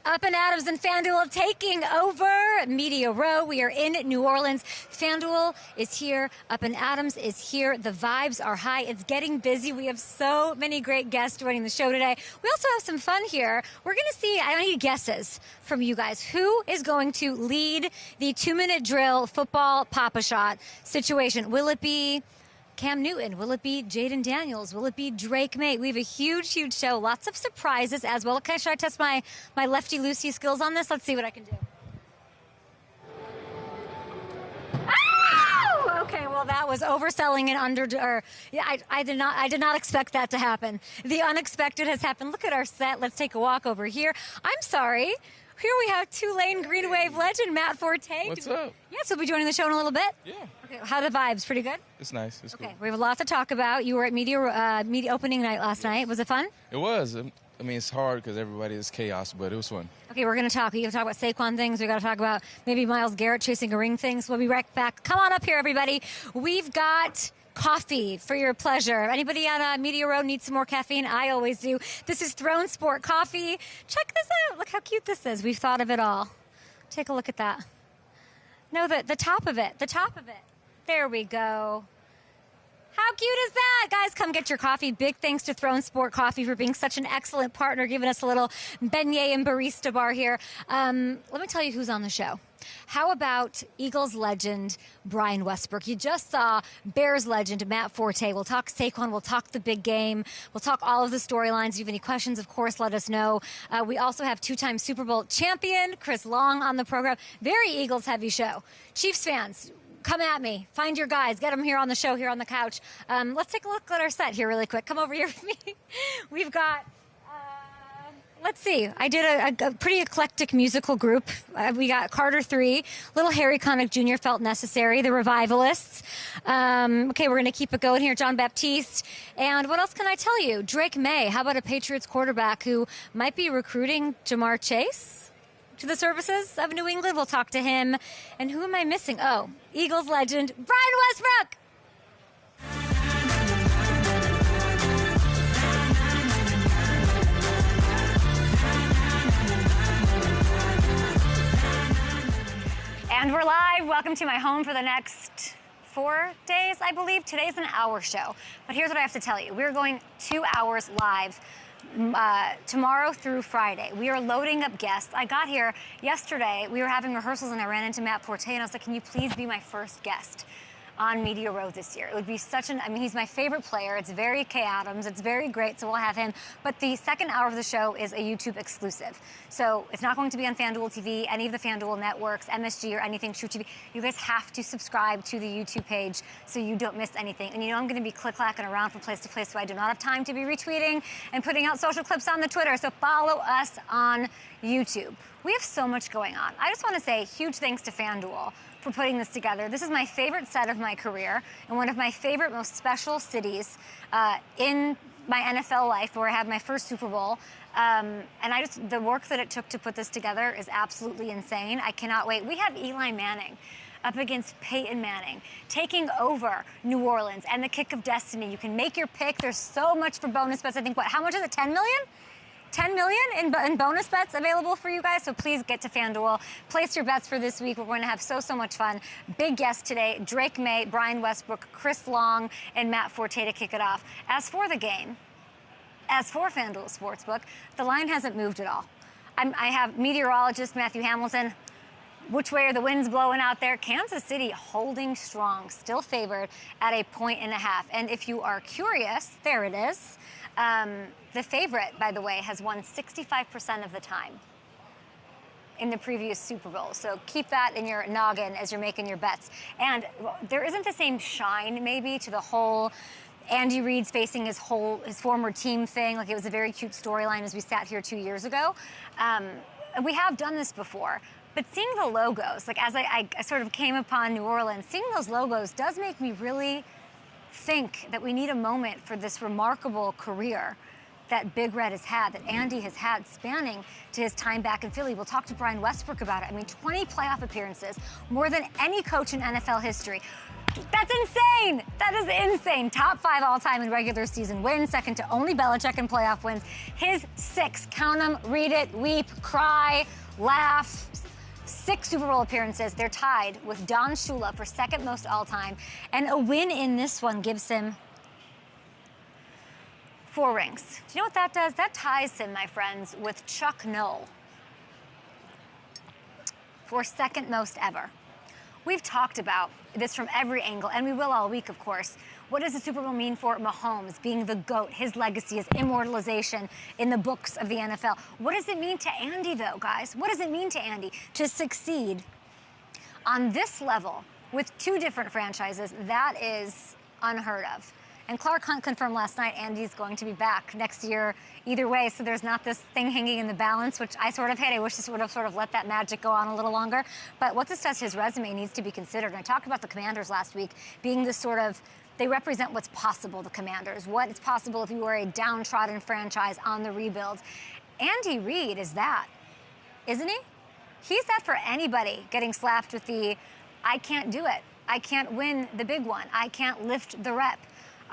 Up and Adams and FanDuel taking over Media Row. We are in New Orleans. FanDuel is here. Up and Adams is here. The vibes are high. It's getting busy. We have so many great guests joining the show today. We also have some fun here. We're going to see, I need guesses from you guys. Who is going to lead the 2-minute drill football Pop-A-Shot situation? Will it be Cam Newton? Will it be Jaden Daniels? Will it be Drake Maye? We have a huge show. Lots of surprises as well. Should I test my lefty-loosey skills on this? Let's see what I can do. Oh! Okay, well, that was overselling and I did not expect that to happen. The unexpected has happened. Look at our set. Let's take a walk over here. I'm sorry. Here we have Tulane Green Wave legend Matt Forte. What's up? Yes, we'll be joining the show in a little bit. Yeah. Okay, how are the vibes? Pretty good? It's nice. It's okay, cool. We have a lot to talk about. You were at media opening night last night. Was it fun? It was. I mean, it's hard because everybody is chaos, but it was fun. Okay, we're going to talk. We got to talk about Saquon things. We got to talk about maybe Myles Garrett chasing a ring things. We'll be right back. Come on up here, everybody. We've got coffee for your pleasure. Anybody on Media Row need some more caffeine? I always do. This is Throne Sport Coffee. Check this out. Look how cute this is. We've thought of it all. Take a look at that. No, the top of it. The top of it. There we go. How cute is that? Guys, come get your coffee. Big thanks to Throne Sport Coffee for being such an excellent partner, giving us a little beignet and barista bar here. Let me tell you who's on the show. How about Eagles legend Brian Westbrook? You just saw Bears legend Matt Forte. We'll talk Saquon. We'll talk the big game. We'll talk all of the storylines. If you have any questions, of course, let us know. We also have two-time Super Bowl champion Chris Long on the program. Very Eagles-heavy show. Chiefs fans, come at me. Find your guys. Get them here on the show, here on the couch. Let's take a look at our set here really quick. Come over here with me. We've got, let's see. I did a pretty eclectic musical group. We got Carter 3, Little Harry Connick Jr. Felt Necessary, The Revivalists. Okay, we're going to keep it going here. John Baptiste. And what else can I tell you? Drake Maye. How about a Patriots quarterback who might be recruiting Jamar Chase to the services of New England? We'll talk to him. And who am I missing? Oh, Eagles legend, Brian Westbrook. And we're live. Welcome to my home for the next 4 days, I believe. Today's an hour show. But here's what I have to tell you. We're going 2 hours live tomorrow through Friday. We are loading up guests. I got here yesterday. We were having rehearsals and I ran into Matt Forte and I was like, can you please be my first guest on Media Row this year? It would be he's my favorite player. It's very Kay Adams. It's very great, so we'll have him. But the second hour of the show is a YouTube exclusive. So it's not going to be on FanDuel TV, any of the FanDuel networks, MSG or anything, True TV. You guys have to subscribe to the YouTube page so you don't miss anything. And you know I'm going to be click-clacking around from place to place, so I do not have time to be retweeting and putting out social clips on the Twitter. So follow us on YouTube. We have so much going on. I just want to say huge thanks to FanDuel for putting this together. This is my favorite set of my career and one of my favorite, most special cities in my NFL life, where I had my first Super Bowl. And the work that it took to put this together is absolutely insane. I cannot wait. We have Eli Manning up against Peyton Manning, taking over New Orleans and the kick of destiny. You can make your pick. There's so much for bonus bets. I think, how much is it, 10 million? 10 million in bonus bets available for you guys, so please get to FanDuel. Place your bets for this week. We're going to have so much fun. Big guests today, Drake Maye, Brian Westbrook, Chris Long, and Matt Forte to kick it off. As for the game, as for FanDuel Sportsbook, the line hasn't moved at all. I have meteorologist Matthew Hamilton. Which way are the winds blowing out there? Kansas City holding strong, still favored at 1.5 points. And if you are curious, there it is. The favorite, by the way, has won 65% of the time in the previous Super Bowl. So keep that in your noggin as you're making your bets. And there isn't the same shine, maybe, to the whole Andy Reid's facing his former team thing. Like, it was a very cute storyline as we sat here 2 years ago. And we have done this before. But seeing the logos, like as I sort of came upon New Orleans, seeing those logos does make me really think that we need a moment for this remarkable career that Big Red has had, that Andy has had, spanning to his time back in Philly. We'll talk to Brian Westbrook about it. I mean, 20 playoff appearances, more than any coach in NFL history. That's insane. That is insane. Top 5 all-time in regular season wins, second to only Belichick in playoff wins. His 6, count them, read it, weep, cry, laugh. 6 Super Bowl appearances. They're tied with Don Shula for second most all-time. And a win in this one gives him 4 rings. Do you know what that does? That ties him, my friends, with Chuck Noll for second most ever. We've talked about this from every angle, and we will all week, of course. What does the Super Bowl mean for Mahomes being the GOAT, his legacy, his immortalization in the books of the NFL? What does it mean to Andy, though, guys? What does it mean to Andy to succeed on this level with 2 different franchises? That is unheard of. And Clark Hunt confirmed last night Andy's going to be back next year either way, so there's not this thing hanging in the balance, which I sort of hate. I wish this would have sort of let that magic go on a little longer. But what this does to his resume needs to be considered. And I talked about the Commanders last week being this sort of, they represent what's possible, the Commanders, what is possible if you were a downtrodden franchise on the rebuild. Andy Reid is that, isn't he? He's that for anybody getting slapped with the, I can't do it. I can't win the big one. I can't lift the rep.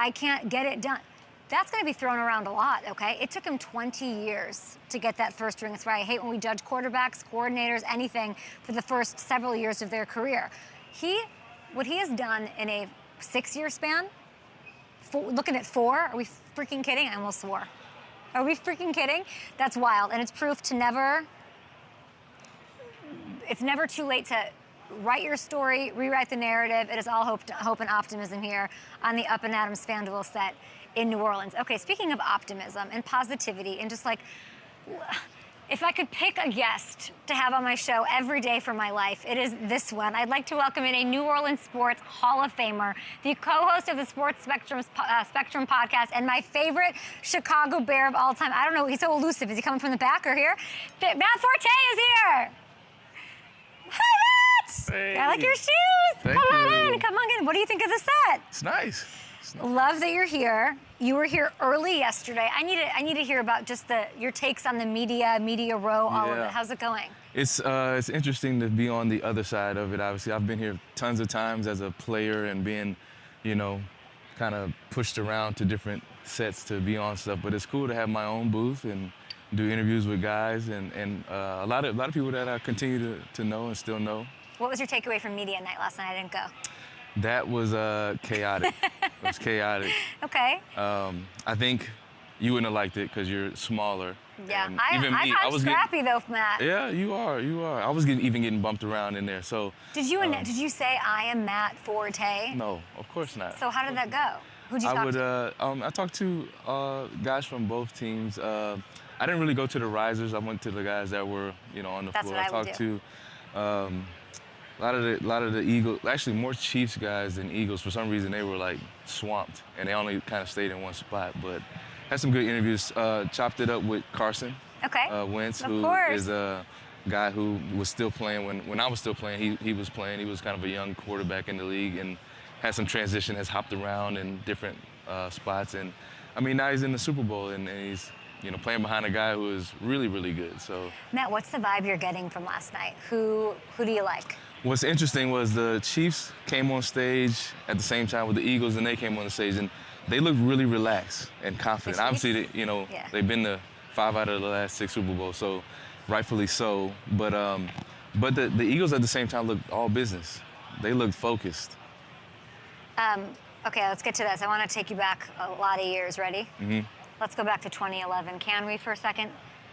I can't get it done. That's going to be thrown around a lot, okay? It took him 20 years to get that first ring. That's why I hate when we judge quarterbacks, coordinators, anything for the first several years of their career. What he has done in a 6-year span, looking at 4, are we freaking kidding? I almost swore. Are we freaking kidding? That's wild, and it's proof to it's never too late to write your story, rewrite the narrative. It is all hope and optimism here on the Up and Adams FanDuel set in New Orleans. Okay, speaking of optimism and positivity and just like, if I could pick a guest to have on my show every day for my life, it is this one. I'd like to welcome in a New Orleans sports Hall of Famer, the co-host of the Sports Spectrum podcast, and my favorite Chicago Bear of all time. I don't know, he's so elusive. Is he coming from the back or here? Matt Forte is here. Hi, Matt! Hey. I like your shoes. Thank Come on you. in. Come on in. What do you think of the set? It's nice. Love that you're here. You were here early yesterday. I need to hear about just your takes on the media row, all of it. How's it going? It's interesting to be on the other side of it. Obviously, I've been here tons of times as a player and being, kind of pushed around to different sets to be on stuff. But it's cool to have my own booth and do interviews with guys and a lot of people that I continue to know and still know. What was your takeaway from media night last night? I didn't go. That was chaotic. It was chaotic. Okay. I think you wouldn't have liked it because you're smaller. Yeah, And I'm scrappy though, Matt. Yeah, you are. I was even getting bumped around in there. So. Did you say I am Matt Forte? No, of course not. So how did that go? Who'd you talk to? I talked to guys from both teams. I didn't really go to the risers. I went to the guys that were, on the That's floor. what I talked to a lot of the Eagles, actually more Chiefs guys than Eagles. For some reason, they were like swamped, and they only kind of stayed in one spot. But had some good interviews. Chopped it up with Carson Wentz, who is a guy who was still playing when I was still playing. He was playing. He was kind of a young quarterback in the league and had some transition, has hopped around in different spots. And I mean, now he's in the Super Bowl and he's playing behind a guy who is really, really good. So Matt, what's the vibe you're getting from last night? Who do you like? What's interesting was the Chiefs came on stage at the same time with the Eagles, and they came on the stage, and they looked really relaxed and confident. Obviously, they've been to 5 out of the last 6 Super Bowls, so rightfully so. But the Eagles at the same time looked all business. They looked focused. Okay, let's get to this. I want to take you back a lot of years. Ready? Mm-hmm. Let's go back to 2011. Can we for a second?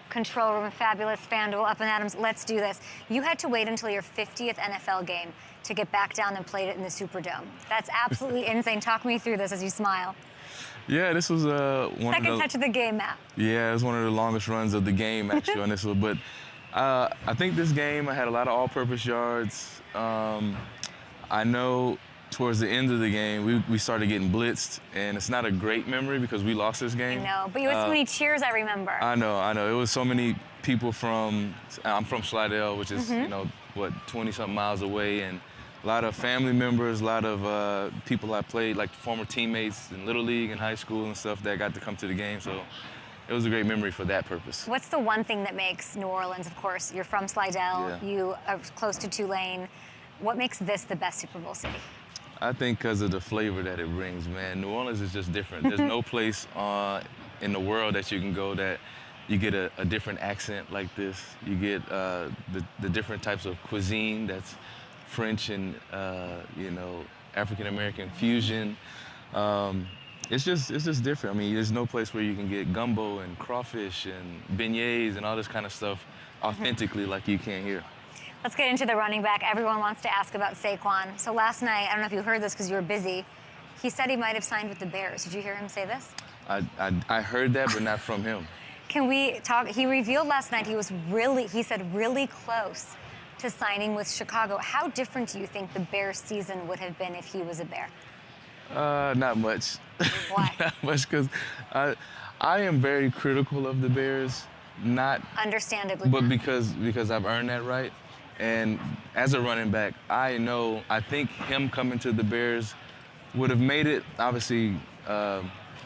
Control Room, fabulous, FanDuel, Up and Adams, let's do this. You had to wait until your 50th NFL game to get back down and played it in the Superdome. That's absolutely insane. Talk me through this as you smile. Yeah, this was second touch of the game, Matt. Yeah, it was one of the longest runs of the game, actually, on this one. But I think this game, I had a lot of all-purpose yards. I know towards the end of the game, we started getting blitzed, and it's not a great memory because we lost this game. I know, but you had so many cheers, I remember. I know. It was so many people I'm from Slidell, which is, 20-something miles away, and a lot of family members, a lot of people I played, like former teammates in Little League and high school and stuff that got to come to the game, so it was a great memory for that purpose. What's the one thing that makes New Orleans, of course, you're from Slidell, you are close to Tulane. What makes this the best Super Bowl city? I think because of the flavor that it brings, man. New Orleans is just different. There's no place in the world that you can go that you get a different accent like this. You get the different types of cuisine that's French and, African-American fusion. It's just different. I mean, there's no place where you can get gumbo and crawfish and beignets and all this kind of stuff authentically like you can here. Let's get into the running back. Everyone wants to ask about Saquon. So last night, I don't know if you heard this because you were busy, he said he might have signed with the Bears. Did you hear him say this? I heard that, but not from him. Can we talk? He revealed last night he said really close to signing with Chicago. How different do you think the Bears season would have been if he was a Bear? Not much. Why? Not much, because I am very critical of the Bears. Not understandably, but because I've earned that right. And as a running back, I think him coming to the Bears would have made it, obviously, a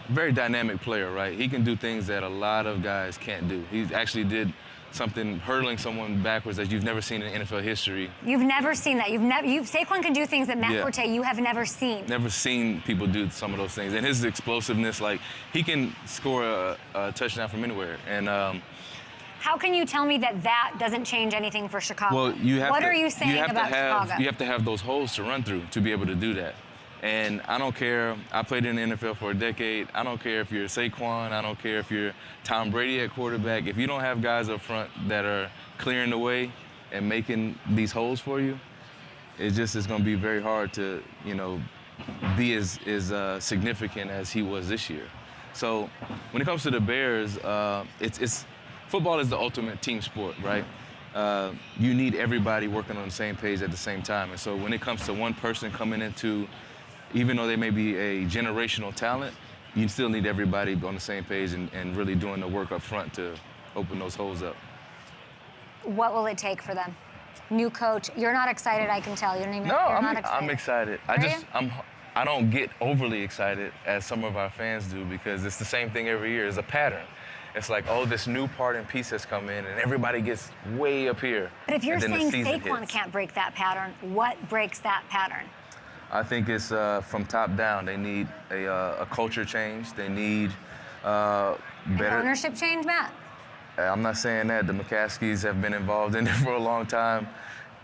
very dynamic player, right? He can do things that a lot of guys can't do. He actually did something, hurdling someone backwards that you've never seen in NFL history. You've never seen that. Saquon can do things that Matt Forte you have never seen. Never seen people do some of those things. And his explosiveness, like, he can score a touchdown from anywhere. And how can you tell me that doesn't change anything for Chicago? Well, what are you saying about Chicago? You have to have those holes to run through to be able to do that. And I don't care. I played in the NFL for a decade. I don't care if you're Saquon. I don't care if you're Tom Brady at quarterback. If you don't have guys up front that are clearing the way and making these holes for you, it's going to be very hard to, be as significant as he was this year. So when it comes to the Bears, football is the ultimate team sport, right? You need everybody working on the same page at the same time. And so when it comes to one person coming into, even though they may be a generational talent, you still need everybody on the same page and really doing the work up front to open those holes up. What will it take for them? New coach. You're not excited, I can tell. You don't even. No, not excited. I'm excited. I don't get overly excited as some of our fans do because it's the same thing every year. It's a pattern. It's like, oh, this new part and piece has come in, and everybody gets way up here. But if you're saying Saquon can't break that pattern, what breaks that pattern? I think it's from top down. They need a culture change. They need better an ownership change, Matt? I'm not saying that. The McCaskies have been involved in it for a long time.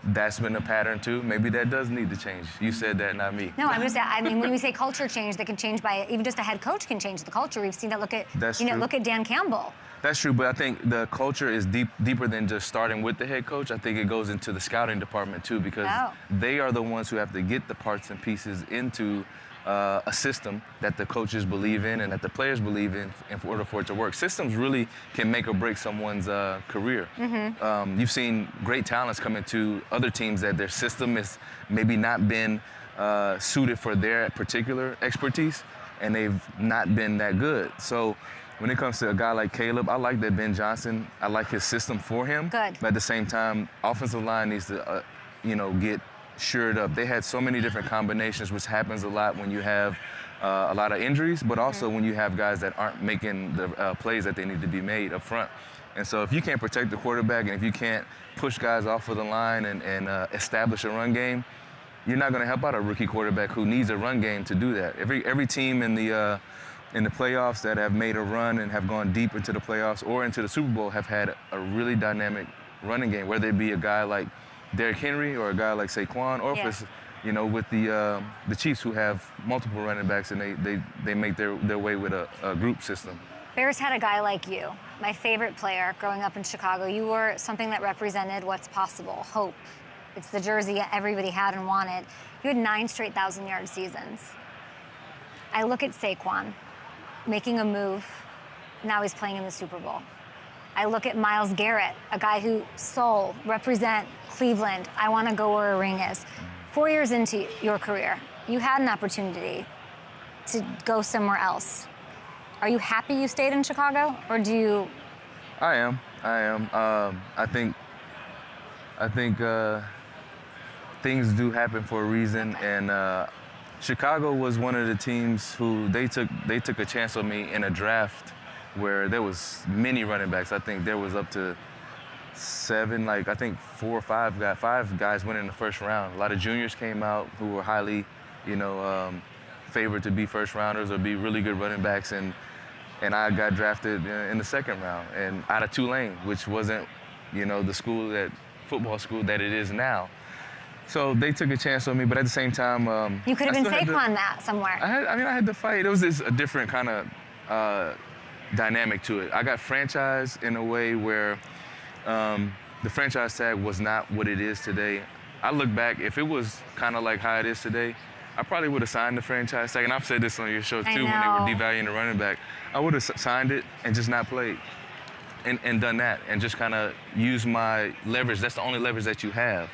That's been a pattern too. Maybe that does need to change. You said that, not me. No, when we say culture change, that can change by even just a head coach can change the culture. We've seen that. Look at Dan Campbell. That's true, but I think the culture is deeper than just starting with the head coach. I think it goes into the scouting department too, because they are the ones who have to get the parts and pieces into a system that the coaches believe in and that the players believe in order for it to work. Systems really can make or break someone's career. Mm-hmm. You've seen great talents come into other teams that their system has maybe not been suited for their particular expertise, and they've not been that good. So when it comes to a guy like Caleb, I like that Ben Johnson. I like his system for him. Good. But at the same time, offensive line needs to, get shored up. They had so many different combinations, which happens a lot when you have a lot of injuries, but also when you have guys that aren't making the plays that they need to be made up front. And so if you can't protect the quarterback and if you can't push guys off of the line and establish a run game, you're not going to help out a rookie quarterback who needs a run game to do that. Every team in the playoffs that have made a run and have gone deep into the playoffs or into the Super Bowl have had a really dynamic running game, whether it be a guy like Derrick Henry or a guy like Saquon, or if it's, with the Chiefs who have multiple running backs and they make their way with a group system. Bears had a guy like you, my favorite player growing up in Chicago. You were something that represented what's possible, hope. It's the jersey everybody had and wanted. You had 9 straight 1,000-yard seasons. I look at Saquon making a move. Now he's playing in the Super Bowl. I look at Myles Garrett, a guy who represent Cleveland. I want to go where a ring is. 4 years into your career, you had an opportunity to go somewhere else. Are you happy you stayed in Chicago, or do you? I am. I think things do happen for a reason, and Chicago was one of the teams who they took a chance on me in a draft where there was many running backs. I think there was up to 7, five guys went in the first round. A lot of juniors came out who were highly favored to be first rounders or be really good running backs, and I got drafted in the second round, and out of Tulane, which wasn't, the football school that it is now. So they took a chance on me, but at the same time, you could have been Saquon that somewhere. I had to fight. It was a different kind of dynamic to it. I got franchised in a way where the franchise tag was not what it is today. I look back, if it was kind of like how it is today, I probably would have signed the franchise tag. And I've said this on your show too, when they were devaluing the running back. I would have signed it and just not played and done that and just kind of use my leverage. That's the only leverage that you have.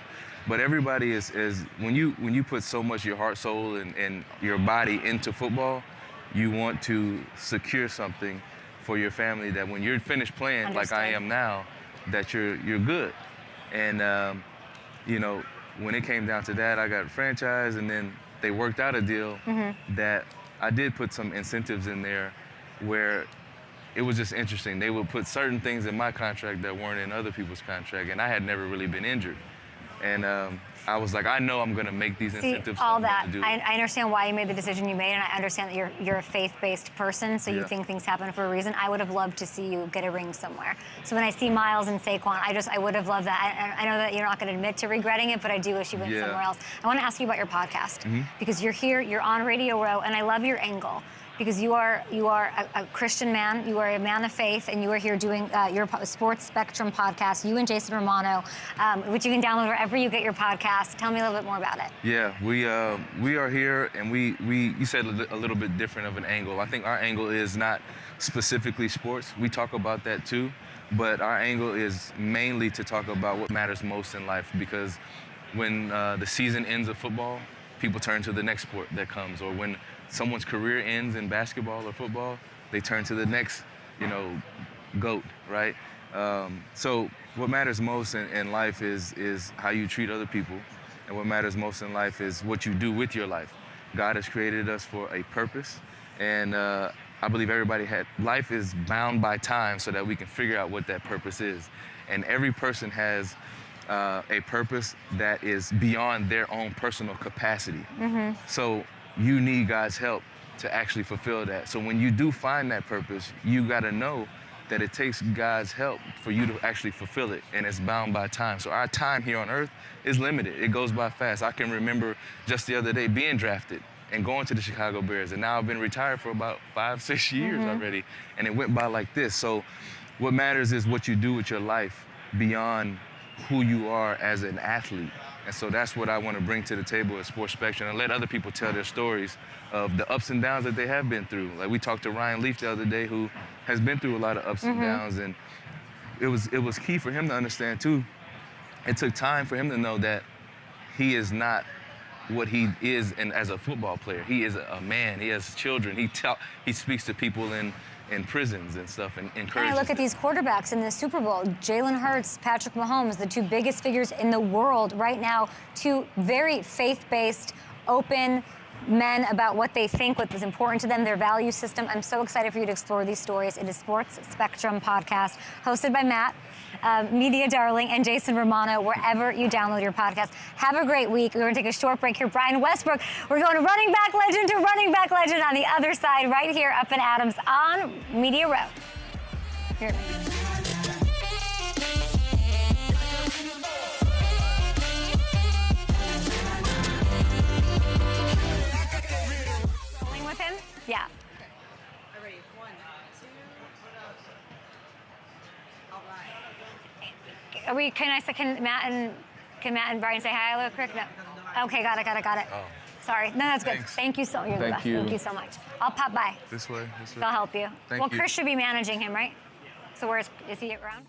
But everybody is when you put so much your heart, soul, and your body into football, you want to secure something for your family that when you're finished playing, like I am now, that you're good. And when it came down to that, I got franchised, and then they worked out a deal that I did put some incentives in there where it was just interesting. They would put certain things in my contract that weren't in other people's contract, and I had never really been injured. And I was like, I know I'm going to make these incentives. See, all that. I understand why you made the decision you made, and I understand that you're a faith-based person, so you think things happen for a reason. I would have loved to see you get a ring somewhere. So when I see Miles and Saquon, I would have loved that. I know that you're not going to admit to regretting it, but I do wish you went somewhere else. I want to ask you about your podcast, because you're here, you're on Radio Row, and I love your angle. Because you are a Christian man, you are a man of faith, and you are here doing your Sports Spectrum podcast, you and Jason Romano, which you can download wherever you get your podcast. Tell me a little bit more about it. Yeah, we are here, and you said a little bit different of an angle. I think our angle is not specifically sports. We talk about that too, but our angle is mainly to talk about what matters most in life, because when the season ends of football, people turn to the next sport that comes, or when someone's career ends in basketball or football, they turn to the next, GOAT, right? So what matters most in life is how you treat other people, and what matters most in life is what you do with your life. God has created us for a purpose, and I believe life is bound by time so that we can figure out what that purpose is. And every person has a purpose that is beyond their own personal capacity. So you need God's help to actually fulfill that. So when you do find that purpose, you got to know that it takes God's help for you to actually fulfill it, and it's bound by time. So our time here on earth is limited. It goes by fast. I can remember just the other day being drafted and going to the Chicago Bears, and now I've been retired for about 5-6 years already, and it went by like this. So what matters is what you do with your life beyond who you are as an athlete. And so that's what I want to bring to the table at Sports Spectrum, and let other people tell their stories of the ups and downs that they have been through. Like we talked to Ryan Leaf the other day, who has been through a lot of ups and downs, and it was key for him to understand too. It took time for him to know that he is not what he is as a football player. He is a man. He has children. He speaks to people in prisons and stuff, and encourages And I look at these quarterbacks in the Super Bowl, Jalen Hurts, Patrick Mahomes, the two biggest figures in the world right now, two very faith-based, open men about what they think, what is important to them, their value system. I'm so excited for you to explore these stories. It is Sports Spectrum podcast, hosted by Matt, Media Darling, and Jason Romano, wherever you download your podcast. Have a great week. We're going to take a short break here. Brian Westbrook, we're going to running back legend on the other side, right here up in Adams on Media Row. Here. Rolling with him? Yeah. Okay. I'm ready. 1, 2. All right. Can Matt and Brian say hi real quick? No. Okay, got it. Oh. Sorry. No, that's good. Thanks. Thank you so much. You're the best. Thank you so much. I'll pop by. This way. I'll help you. Thank you. Chris should be managing him, right? So is he around?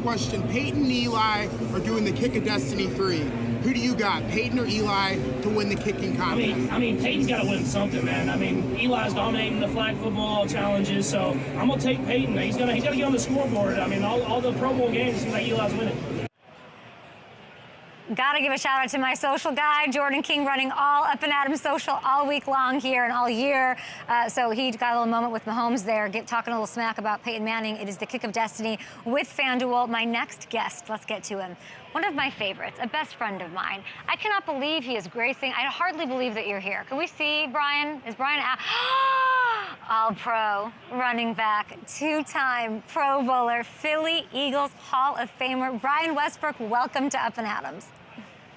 question. Peyton and Eli are doing the Kick of Destiny 3. Who do you got, Peyton or Eli, to win the kicking contest? I mean, Peyton's got to win something, man. I mean, Eli's dominating the flag football challenges, so I'm gonna take Peyton. He's got to get on the scoreboard. I mean, all the Pro Bowl games, it seems like Eli's winning. Gotta give a shout out to my social guy, Jordan King, running all Up and Adams social all week long here and all year. So he got a little moment with Mahomes there, talking a little smack about Peyton Manning. It is the Kick of Destiny with FanDuel. My next guest, let's get to him. One of my favorites, a best friend of mine. I cannot believe he is gracing. I hardly believe that you're here. Can we see Brian? Is Brian out? All-Pro running back, two-time Pro Bowler, Philly Eagles Hall of Famer, Brian Westbrook. Welcome to Up and Adams.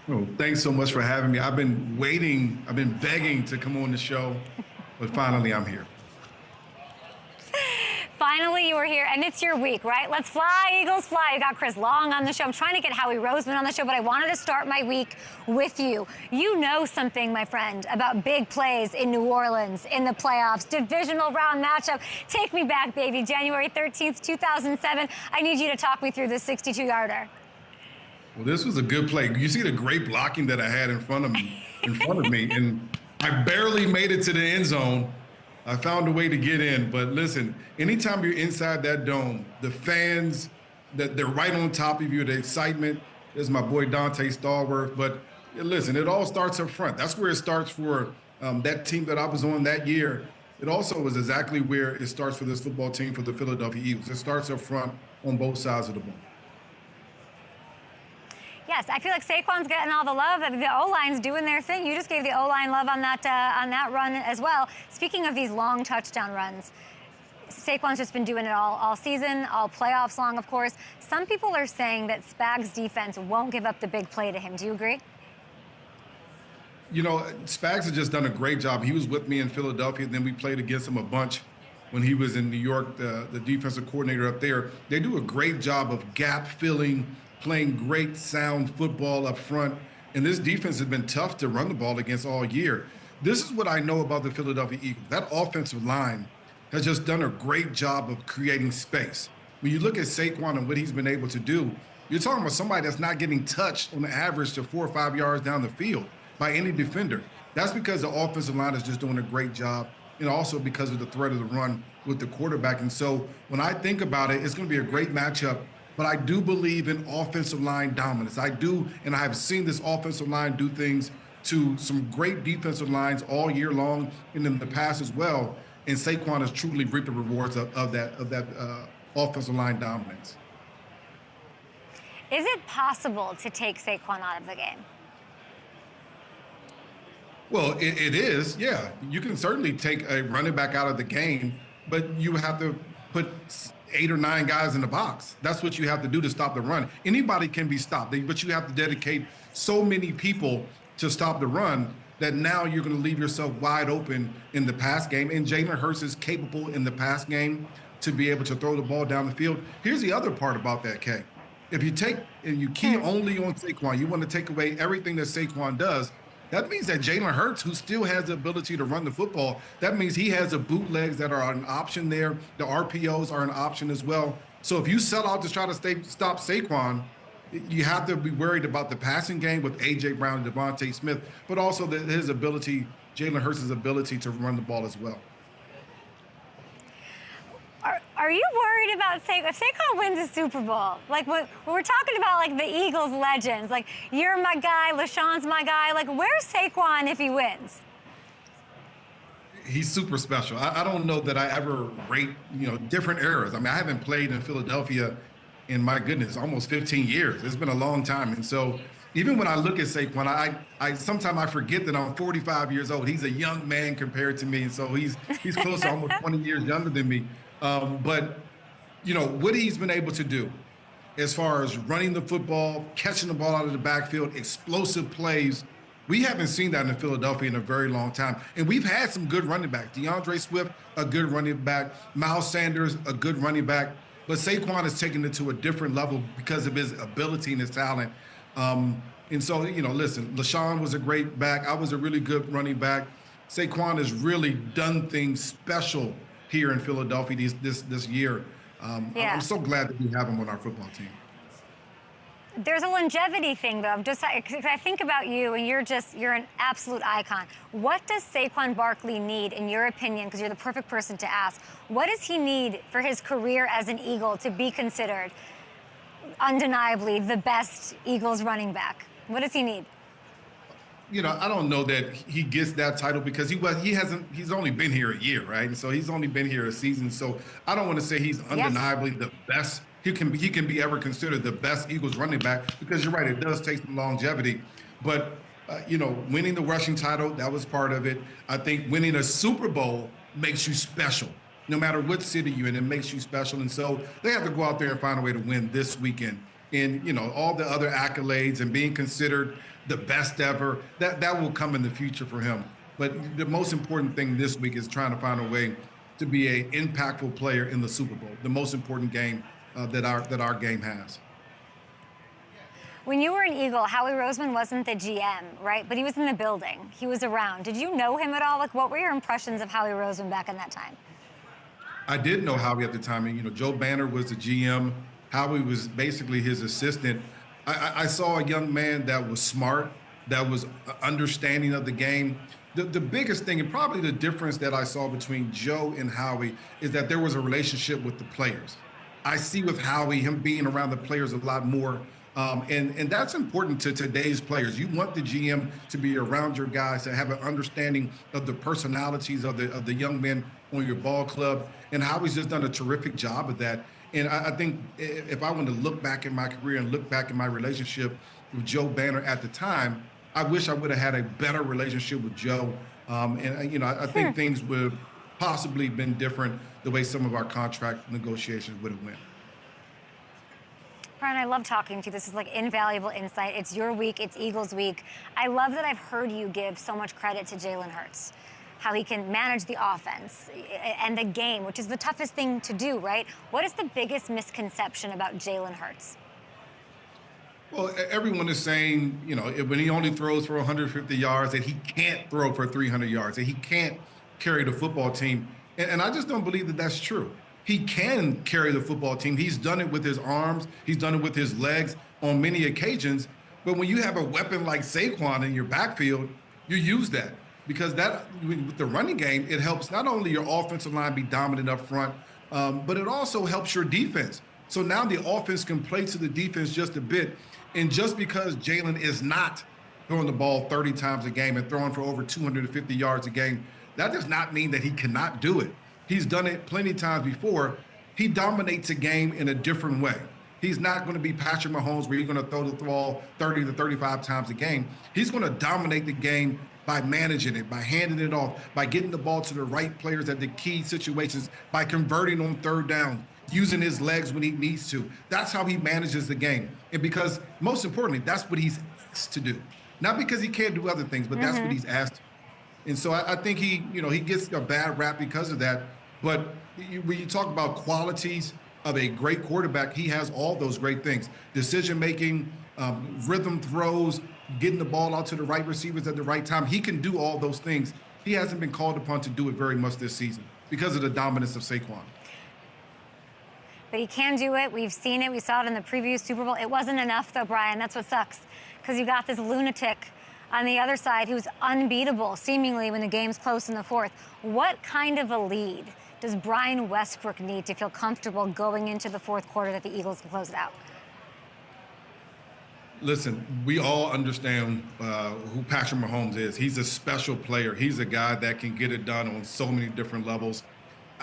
Oh, thanks so much for having me. I've been waiting, I've been begging to come on the show, but finally I'm here. Finally, you were here, and it's your week, right? Let's fly, Eagles, fly. You got Chris Long on the show. I'm trying to get Howie Roseman on the show, but I wanted to start my week with you. You know something, my friend, about big plays in New Orleans, in the playoffs, divisional round matchup. Take me back, baby. January 13th, 2007. I need you to talk me through this 62-yarder. Well, this was a good play. You see the great blocking that I had in front of me, and I barely made it to the end zone. I found a way to get in, but listen, anytime you're inside that dome, the fans, they're right on top of you, the excitement. There's my boy Dante Stallworth, but listen, it all starts up front. That's where it starts for that team that I was on that year. It also is exactly where it starts for this football team, for the Philadelphia Eagles. It starts up front on both sides of the ball. Yes, I feel like Saquon's getting all the love. The O-line's doing their thing. You just gave the O-line love on that run as well. Speaking of these long touchdown runs, Saquon's just been doing it all season, all playoffs long, of course. Some people are saying that Spags' defense won't give up the big play to him. Do you agree? You know, Spags has just done a great job. He was with me in Philadelphia, then we played against him a bunch when he was in New York, the defensive coordinator up there. They do a great job of gap filling, playing great sound football up front. And this defense has been tough to run the ball against all year. This is what I know about the Philadelphia Eagles. That offensive line has just done a great job of creating space. When you look at Saquon and what he's been able to do, you're talking about somebody that's not getting touched on the average to 4 or 5 yards down the field by any defender. That's because the offensive line is just doing a great job, and also because of the threat of the run with the quarterback. And so when I think about it, it's going to be a great matchup. But I do believe in offensive line dominance. I do, and I have seen this offensive line do things to some great defensive lines all year long and in the past as well. And Saquon has truly reaped the rewards of that offensive line dominance. Is it possible to take Saquon out of the game? Well, it is, yeah. You can certainly take a running back out of the game, but you have to put 8 or 9 guys in the box. That's what you have to do to stop the run. Anybody can be stopped, but you have to dedicate so many people to stop the run that now you're going to leave yourself wide open in the pass game. And Jalen Hurts is capable in the pass game to be able to throw the ball down the field. Here's the other part about that, Kay. If you take and you key only on Saquon, you want to take away everything that Saquon does. That means that Jalen Hurts, who still has the ability to run the football, that means he has the bootlegs that are an option there. The RPOs are an option as well. So if you sell out to try to stop Saquon, you have to be worried about the passing game with A.J. Brown and Devontae Smith, but also his ability, Jalen Hurts' ability to run the ball as well. Are you worried about Saquon? If Saquon wins a Super Bowl, like when we're talking about like the Eagles legends, like you're my guy, LaShawn's my guy, like where's Saquon if he wins? He's super special. I don't know that I ever rate, different eras. I mean, I haven't played in Philadelphia in, my goodness, almost 15 years. It's been a long time. And so even when I look at Saquon, I sometimes I forget that I'm 45 years old. He's a young man compared to me. And so he's close to almost 20 years younger than me. But, what he's been able to do as far as running the football, catching the ball out of the backfield, explosive plays, we haven't seen that in Philadelphia in a very long time. And we've had some good running backs. DeAndre Swift, a good running back. Miles Sanders, a good running back. But Saquon has taken it to a different level because of his ability and his talent. And so, listen, LaShawn was a great back. I was a really good running back. Saquon has really done things special here in Philadelphia this year. I'm so glad that we have him on our football team. There's a longevity thing, though. I think about you, and you're an absolute icon. What does Saquon Barkley need, in your opinion, because you're the perfect person to ask, what does he need for his career as an Eagle to be considered undeniably the best Eagles running back? What does he need? You know, I don't know that he gets that title because he's only been here a year, right? And so he's only been here a season. So I don't want to say he's undeniably the best. He can be ever considered the best Eagles running back because you're right, it does take some longevity. But you know, winning the rushing title, that was part of it. I think winning a Super Bowl makes you special. No matter what city you're in, it makes you special. And so they have to go out there and find a way to win this weekend. And, you know, all the other accolades and being considered the best ever, that will come in the future for him. But the most important thing this week is trying to find a way to be an impactful player in the Super Bowl, the most important game that our game has. When you were an Eagle, Howie Roseman wasn't the GM, right? But he was in the building. He was around. Did you know him at all? Like, what were your impressions of Howie Roseman back in that time? I did know Howie at the time. And, you know, Joe Banner was the GM. Howie was basically his assistant. I saw a young man that was smart, that was understanding of the game. The biggest thing, and probably the difference that I saw between Joe and Howie, is that there was a relationship with the players. I see with Howie, him being around the players a lot more. And that's important to today's players. You want the GM to be around your guys, to have an understanding of the personalities of the young men on your ball club. And Howie's just done a terrific job of that. And I think if I want to look back in my career and look back in my relationship with Joe Banner at the time, I wish I would have had a better relationship with Joe. And, you know, I think things would have possibly been different the way some of our contract negotiations would have went. Brian, I love talking to you. This is like invaluable insight. It's your week. It's Eagles week. I love that I've heard you give so much credit to Jalen Hurts, how he can manage the offense and the game, which is the toughest thing to do, right? What is the biggest misconception about Jalen Hurts? Well, everyone is saying, you know, when he only throws for 150 yards, that he can't throw for 300 yards, that he can't carry the football team. And I just don't believe that that's true. He can carry the football team. He's done it with his arms. He's done it with his legs on many occasions. But when you have a weapon like Saquon in your backfield, you use that. Because that, with the running game, it helps not only your offensive line be dominant up front, but it also helps your defense. So now the offense can play to the defense just a bit. And just because Jalen is not throwing the ball 30 times a game and throwing for over 250 yards a game, that does not mean that he cannot do it. He's done it plenty of times before. He dominates a game in a different way. He's not going to be Patrick Mahomes where you're going to throw the ball 30 to 35 times a game. He's going to dominate the game by managing it, by handing it off, by getting the ball to the right players at the key situations, by converting on third down, using his legs when he needs to. That's how he manages the game. And because, most importantly, that's what he's asked to do. Not because he can't do other things, but that's what he's asked to. And so I think he gets a bad rap because of that. But when you talk about qualities of a great quarterback, he has all those great things. Decision-making, rhythm throws, getting the ball out to the right receivers at the right time. He can do all those things. He hasn't been called upon to do it very much this season because of the dominance of Saquon. But he can do it. We've seen it. We saw it in the previous Super Bowl. It wasn't enough, though, Brian. That's what sucks, because you got this lunatic on the other side who's unbeatable, seemingly, when the game's close in the fourth. What kind of a lead does Brian Westbrook need to feel comfortable going into the fourth quarter that the Eagles can close it out? Listen, we all understand who Patrick Mahomes is. He's a special player. He's a guy that can get it done on so many different levels.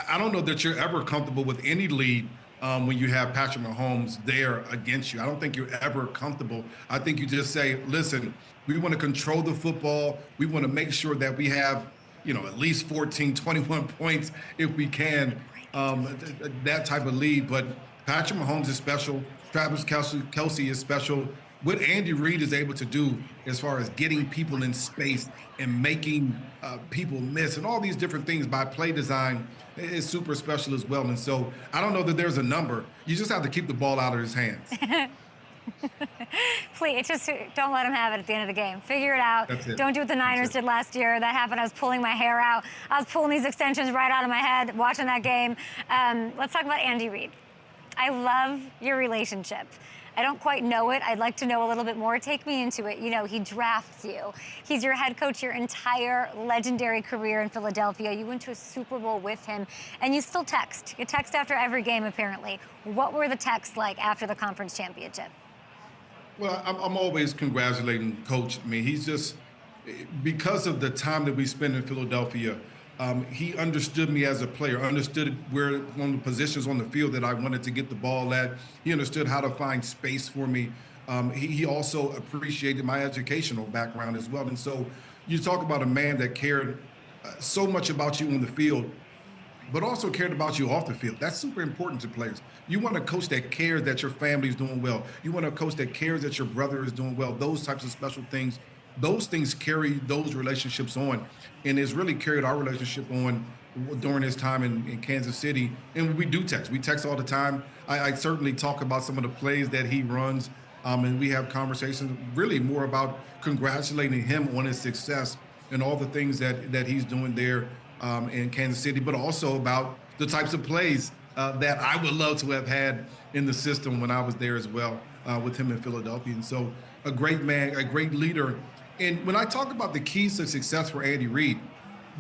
I don't know that you're ever comfortable with any lead when you have Patrick Mahomes there against you. I don't think you're ever comfortable. I think you just say, listen, we want to control the football. We want to make sure that we have, at least 14, 21 points if we can, that type of lead. But Patrick Mahomes is special. Travis Kelce is special. What Andy Reid is able to do as far as getting people in space and making people miss and all these different things by play design is super special as well. And so I don't know that there's a number. You just have to keep the ball out of his hands. Please, just don't let him have it at the end of the game. Figure it out. That's it. Don't do what the Niners did last year. That happened. I was pulling my hair out. I was pulling these extensions right out of my head watching that game. Let's talk about Andy Reid. I love your relationship. I don't quite know it. I'd like to know a little bit more. Take me into it. You know, he drafts you. He's your head coach your entire legendary career in Philadelphia. You went to a Super Bowl with him, and you still text. You text after every game, apparently. What were the texts like after the conference championship? Well, I'm always congratulating Coach. I mean, he's just, because of the time that we spend in Philadelphia, he understood me as a player, understood where on the positions on the field that I wanted to get the ball at. He understood how to find space for me. He also appreciated my educational background as well. And so you talk about a man that cared so much about you on the field, but also cared about you off the field. That's super important to players. You want a coach that cares that your family's doing well. You want a coach that cares that your brother is doing well. Those types of special things, those things carry those relationships on, and it's really carried our relationship on during his time in Kansas City. And we do text. We text all the time. I certainly talk about some of the plays that he runs, and we have conversations really more about congratulating him on his success and all the things that he's doing there in Kansas City, but also about the types of plays that I would love to have had in the system when I was there as well with him in Philadelphia. And so a great man, a great leader. And when I talk about the keys to success for Andy Reid,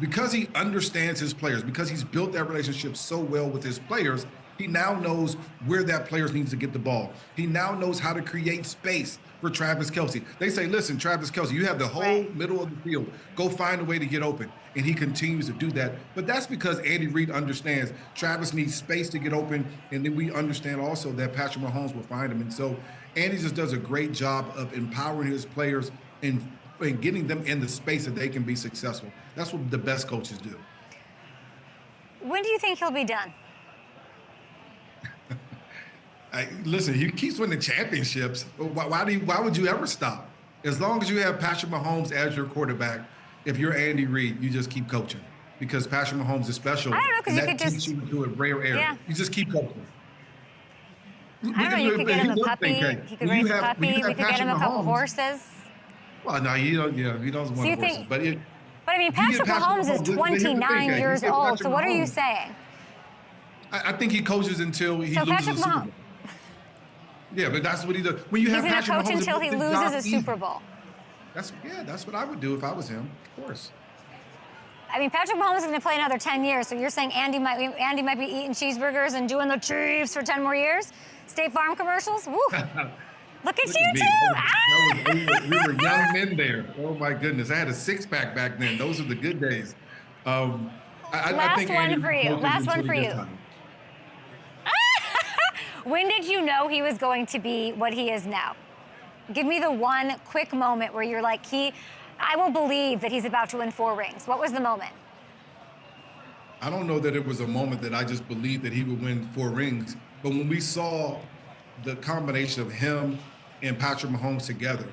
because he understands his players, because he's built that relationship so well with his players, he now knows where that player needs to get the ball. He now knows how to create space for Travis Kelce. They say, listen, Travis Kelce, you have the whole middle of the field. Go find a way to get open. And he continues to do that. But that's because Andy Reid understands Travis needs space to get open. And then we understand also that Patrick Mahomes will find him. And so Andy just does a great job of empowering his players and getting them in the space that they can be successful. That's what the best coaches do. When do you think he'll be done? Listen, he keeps winning championships. Why would you ever stop? As long as you have Patrick Mahomes as your quarterback, if you're Andy Reid, you just keep coaching because Patrick Mahomes is special. I don't know, because you could just just you into a rare area. Yeah. You just keep coaching. I don't know. You could get him a puppy. He could raise a puppy. We could get him a couple horses. Well, no, he doesn't want horses. But I mean, Patrick Mahomes is 29 years old. So what are you saying? I think he coaches until he loses a Super Bowl. Yeah, but that's what he does. When you have He's going to coach until he loses a Super Bowl. That's what I would do if I was him, of course. I mean, Patrick Mahomes is going to play another 10 years, so you're saying Andy might be eating cheeseburgers and doing the Chiefs for 10 more years? State Farm commercials? Woo! Look at you two! We were young men there. Oh my goodness, I had a six-pack back then. Those are the good days. I think Last one for you. When did you know he was going to be what he is now? Give me the one quick moment where you're like, I will believe that he's about to win 4 rings. What was the moment? I don't know that it was a moment that I just believed that he would win 4 rings. But when we saw the combination of him and Patrick Mahomes together,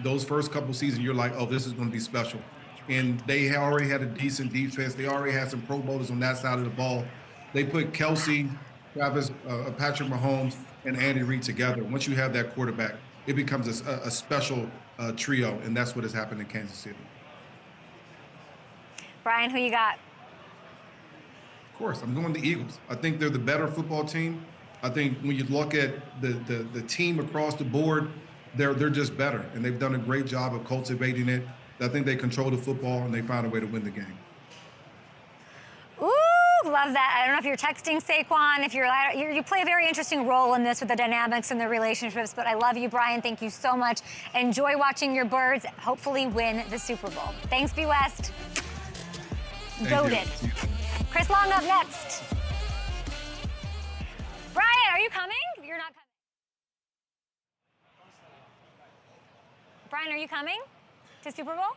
those first couple seasons, you're like, oh, this is going to be special. And they already had a decent defense. They already had some Pro Bowlers on that side of the ball. They put Kelce, Patrick Mahomes, and Andy Reid together. Once you have that quarterback, it becomes a special trio, and that's what has happened in Kansas City. Brian, who you got? Of course, I'm going the Eagles. I think they're the better football team. I think when you look at the team across the board, they're just better, and they've done a great job of cultivating it. I think they control the football, and they found a way to win the game. Ooh, love that. I don't know if you're texting Saquon, if you play a very interesting role in this with the dynamics and the relationships, but I love you, Brian. Thank you so much. Enjoy watching your Birds hopefully win the Super Bowl. Thanks, B. West. Goated. Chris Long up next. Brian, are you coming? You're not coming. Brian, are you coming to Super Bowl?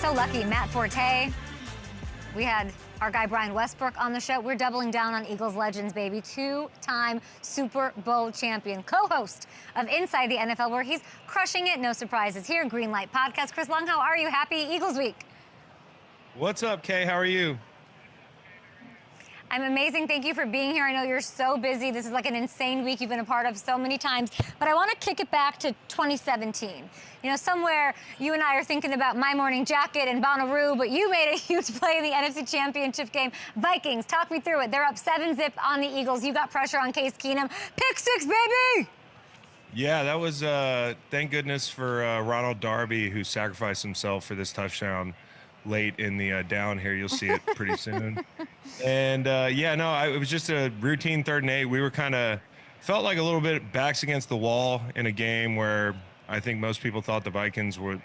so lucky. Matt Forte. We had our guy Brian Westbrook on the show. We're doubling down on Eagles legends, baby. Two-time Super Bowl champion, co-host of Inside the NFL, where he's crushing it. No surprises here. Green Light Podcast. Chris Long, how are you? Happy Eagles Week. What's up, Kay? How are you? I'm amazing. Thank you for being here. I know you're so busy. This is like an insane week you've been a part of so many times. But I want to kick it back to 2017. You know, somewhere you and I are thinking about My Morning Jacket and Bonnaroo, but you made a huge play in the NFC Championship game. Vikings, talk me through it. They're up 7-0 on the Eagles. You got pressure on Case Keenum. Pick six, baby! Yeah, that was, thank goodness for Ronald Darby, who sacrificed himself for this touchdown late in the down here. You'll see it pretty soon. And yeah, no, it was just a routine 3rd and 8. We were kind of felt like a little bit backs against the wall in a game where I think most people thought the Vikings would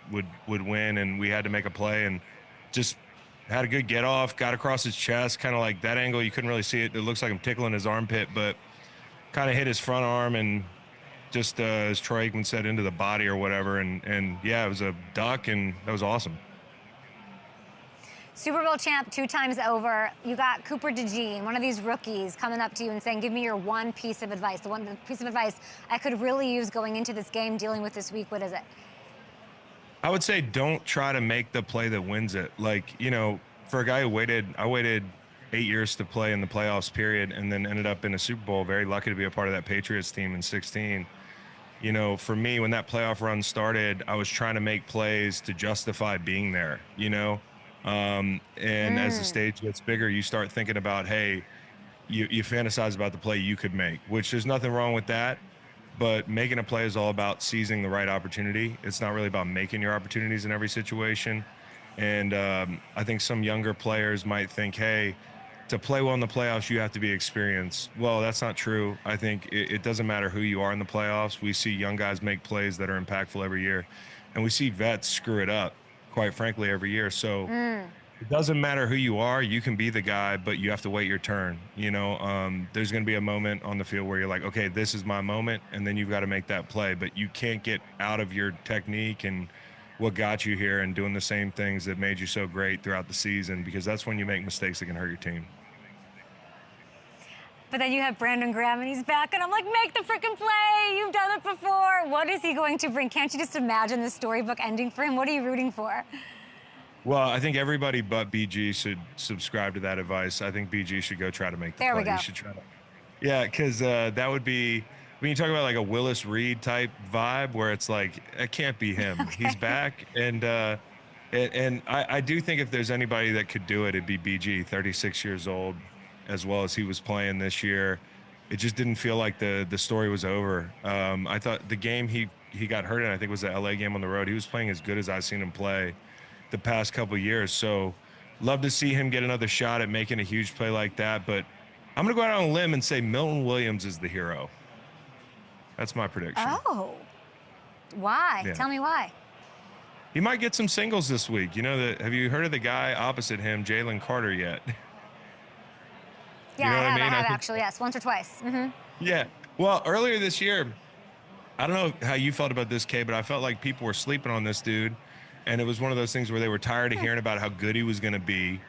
win, and we had to make a play and just had a good get off, got across his chest, kind of like that angle. You couldn't really see it. It looks like I'm tickling his armpit, but kind of hit his front arm and just, as Troy Aikman said, into the body or whatever. And yeah, it was a duck, and that was awesome. Super Bowl champ 2 times over. You got Cooper DeJean, one of these rookies, coming up to you and saying, give me your one piece of advice, the one piece of advice I could really use going into this game, dealing with this week. What is it? I would say don't try to make the play that wins it. Like, you know, for a guy who I waited 8 years to play in the playoffs, period, and then ended up in a Super Bowl. Very lucky to be a part of that Patriots team in 16. You know, for me, when that playoff run started, I was trying to make plays to justify being there, you know? As the stage gets bigger, you start thinking about, hey, you fantasize about the play you could make, which there's nothing wrong with that. But making a play is all about seizing the right opportunity. It's not really about making your opportunities in every situation. And I think some younger players might think, hey, to play well in the playoffs, you have to be experienced. Well, that's not true. I think it doesn't matter who you are in the playoffs. We see young guys make plays that are impactful every year, and we see vets screw it up, quite frankly, every year. So it doesn't matter who you are. You can be the guy, but you have to wait your turn. You know, there's going to be a moment on the field where you're like, okay, this is my moment, and then you've got to make that play. But you can't get out of your technique and what got you here and doing the same things that made you so great throughout the season, because that's when you make mistakes that can hurt your team. But then you have Brandon Graham, and he's back, and I'm like, make the freaking play. You've done it before. What is he going to bring? Can't you just imagine the storybook ending for him? What are you rooting for? Well, I think everybody but BG should subscribe to that advice. I think BG should go try to make the play. There we go. He should try to. Yeah, because that would be, when you talk about like a Willis Reed type vibe, where it's like, it can't be him. Okay. He's back, and I do think if there's anybody that could do it, it'd be BG, 36 years old, as well as he was playing this year. It just didn't feel like the story was over. I thought the game he got hurt in, I think, was the LA game on the road. He was playing as good as I've seen him play the past couple of years. So love to see him get another shot at making a huge play like that. But I'm going to go out on a limb and say Milton Williams is the hero. That's my prediction. Oh, why? Yeah. Tell me why. He might get some singles this week. You know, have you heard of the guy opposite him, Jalen Carter, yet? Yeah, you know I what I mean? have actually, yes, once or twice. Mm-hmm. Yeah. Well, earlier this year, I don't know how you felt about this, Kay, but I felt like people were sleeping on this dude. And it was one of those things where they were tired of hearing about how good he was going to be.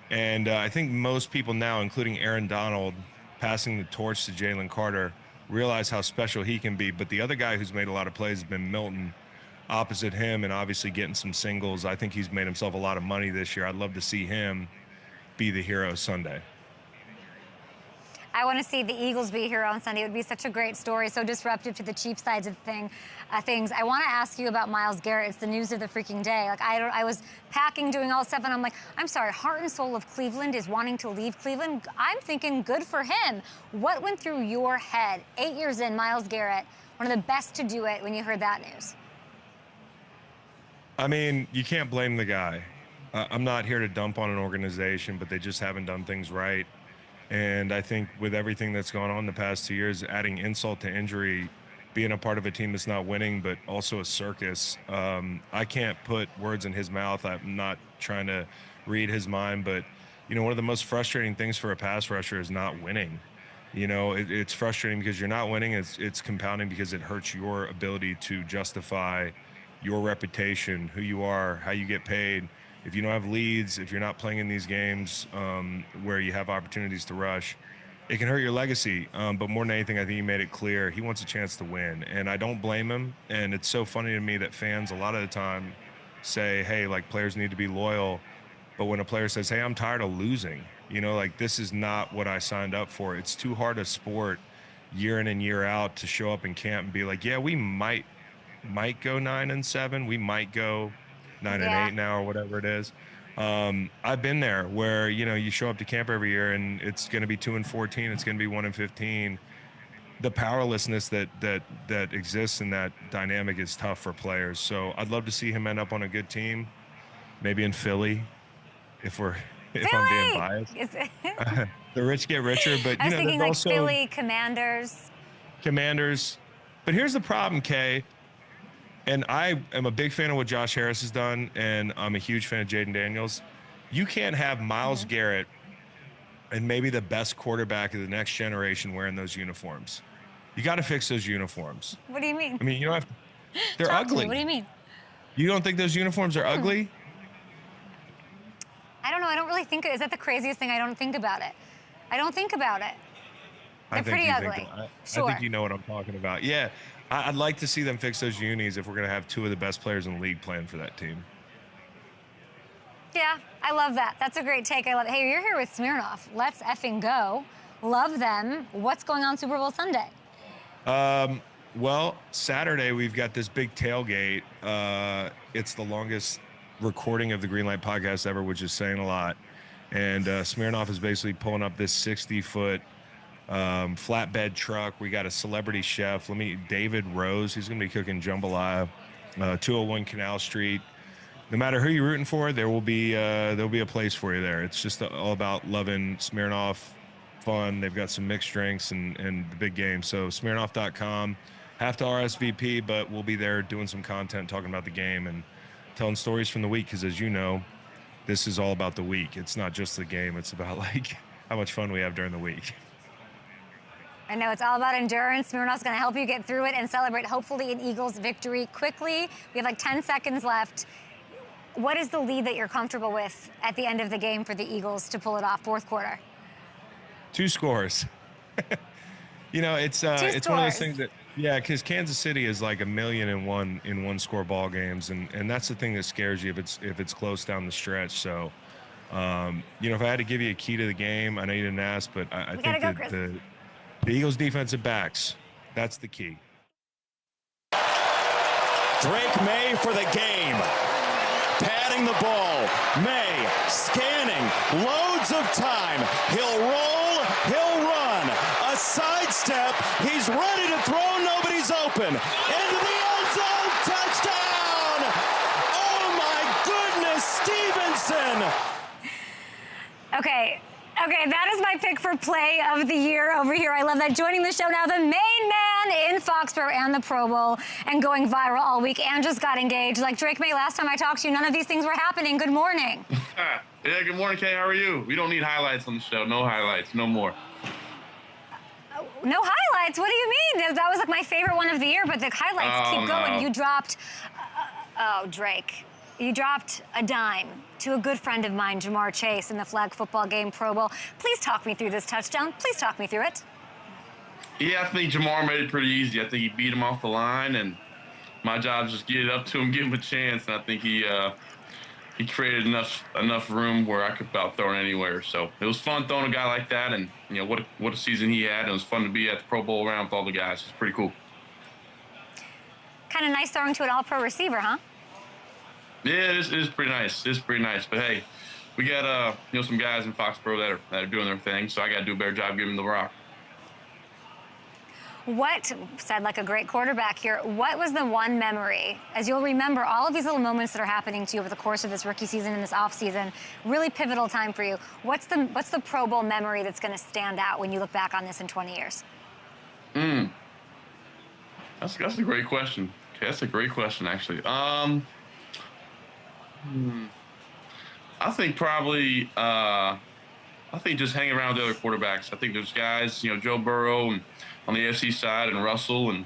And I think most people now, including Aaron Donald, passing the torch to Jalen Carter, realize how special he can be. But the other guy who's made a lot of plays has been Milton, opposite him, and obviously getting some singles. I think he's made himself a lot of money this year. I'd love to see him be the hero Sunday. I want to see the Eagles be here on Sunday. It would be such a great story, so disruptive to the Chiefs sides of things. I want to ask you about Myles Garrett. It's the news of the freaking day. Like, I was packing, doing all stuff, and I'm like, I'm sorry, heart and soul of Cleveland is wanting to leave Cleveland. I'm thinking good for him. What went through your head? 8 years in, Myles Garrett, one of the best to do it, when you heard that news? I mean, you can't blame the guy. I'm not here to dump on an organization, but they just haven't done things right. And I think with everything that's gone on the past 2 years, adding insult to injury, being a part of a team that's not winning, but also a circus, I can't put words in his mouth. I'm not trying to read his mind, but, you know, one of the most frustrating things for a pass rusher is not winning. You know, it's frustrating because you're not winning. It's compounding because it hurts your ability to justify your reputation, who you are, how you get paid. if you don't have leads, if you're not playing in these games where you have opportunities to rush, it can hurt your legacy. But more than anything, I think he made it clear he wants a chance to win. And I don't blame him. And it's so funny to me that fans a lot of the time say, hey, like, players need to be loyal. But when a player says, hey, I'm tired of losing, you know, like, this is not what I signed up for. It's too hard a sport year in and year out to show up in camp and be like, yeah, we might go 9-7. We might go 9-8 now or whatever it is. I've been there where, you know, you show up to camp every year and it's going to be 2-14. It's going to be 1-15. The powerlessness that exists in that dynamic is tough for players. So I'd love to see him end up on a good team, maybe in Philly, if I'm being biased. The rich get richer, but I was thinking like also Philly, Commanders. But here's the problem, Kay. And I am a big fan of what Josh Harris has done, and I'm a huge fan of Jaden Daniels. You can't have Myles Garrett and maybe the best quarterback of the next generation wearing those uniforms. You got to fix those uniforms. What do you mean? I mean, you don't have to. They're Talk to me. ugly. What do you mean? You don't think those uniforms are ugly? I don't know. I don't really think is that the craziest thing? I don't think about it. I don't think about it. They're pretty ugly. Sure. I think you know what I'm talking about. Yeah, I'd like to see them fix those unis if we're going to have two of the best players in the league playing for that team. Yeah, I love that. That's a great take. I love it. Hey, you're here with Smirnoff. Let's effing go. Love them. What's going on Super Bowl Sunday? Well, Saturday we've got this big tailgate. It's the longest recording of the Green Light podcast ever, which is saying a lot. And Smirnoff is basically pulling up this 60-foot flatbed truck. We got a celebrity chef. David Rose. He's going to be cooking jambalaya. 201 Canal Street. No matter who you're rooting for, there'll be a place for you there. It's just all about loving Smirnoff, fun. They've got some mixed drinks and the big game. So Smirnoff.com. Have to RSVP, but we'll be there doing some content, talking about the game and telling stories from the week. Because as you know, this is all about the week. It's not just the game. It's about like how much fun we have during the week. I know it's all about endurance. Smirnoff's going to help you get through it and celebrate, hopefully, an Eagles victory quickly. We have like 10 seconds left. What is the lead that you're comfortable with at the end of the game for the Eagles to pull it off, fourth quarter? 2 scores. You know, it's one of those things that, yeah, because Kansas City is like 1,000,001 in one-score ball games, and that's the thing that scares you if it's close down the stretch. So, you know, if I had to give you a key to the game, I know you didn't ask, but I think that the Eagles' defensive backs, that's the key. Drake Maye for the game. Patting the ball. Maye scanning. Loads of time. He'll roll. He'll run. A sidestep. He's ready to throw. Nobody's open. Into the end zone. Touchdown. Oh, my goodness. Stevenson. Okay, that is my pick for play of the year over here. I love that. Joining the show now, the main man in Foxborough and the Pro Bowl and going viral all week and just got engaged. Like Drake Maye, last time I talked to you, none of these things were happening. Good morning. Yeah, good morning, Kay. How are you? We don't need highlights on the show. No highlights, no more. No highlights? What do you mean? That was like my favorite one of the year, but the highlights keep going. You dropped, Drake. You dropped a dime to a good friend of mine, Jamar Chase, in the flag football game Pro Bowl. Please talk me through this touchdown. Please talk me through it. Yeah, I think Jamar made it pretty easy. I think he beat him off the line, and my job is just get it up to him, give him a chance. And I think he created enough room where I could about throw it anywhere. So it was fun throwing a guy like that, and you know what a season he had. It was fun to be at the Pro Bowl around with all the guys. It's pretty cool. Kind of nice throwing to an All-Pro receiver, huh? Yeah, it is pretty nice. It's pretty nice. But hey, we got some guys in Foxborough that are doing their thing, so I got to do a better job giving them the rock. What, said like a great quarterback here, what was the one memory, as you'll remember all of these little moments that are happening to you over the course of this rookie season and this offseason, really pivotal time for you. What's the Pro Bowl memory that's going to stand out when you look back on this in 20 years? That's a great question. Okay, that's a great question, actually. I think probably just hanging around with the other quarterbacks. I think there's guys, Joe Burrow and on the AFC side and Russell and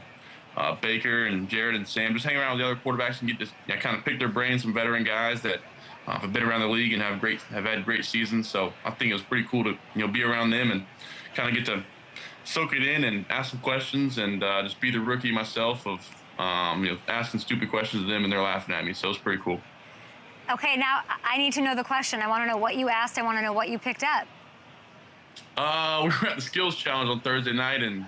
Baker and Jared and Sam, just hang around with the other quarterbacks and get to kind of pick their brains, some veteran guys that have been around the league and have had great seasons. So I think it was pretty cool to be around them and kind of get to soak it in and ask some questions and just be the rookie myself of asking stupid questions to them and they're laughing at me. So it's pretty cool. Okay, now I need to know the question. I want to know what you asked. I want to know what you picked up. We were at the skills challenge on Thursday night, and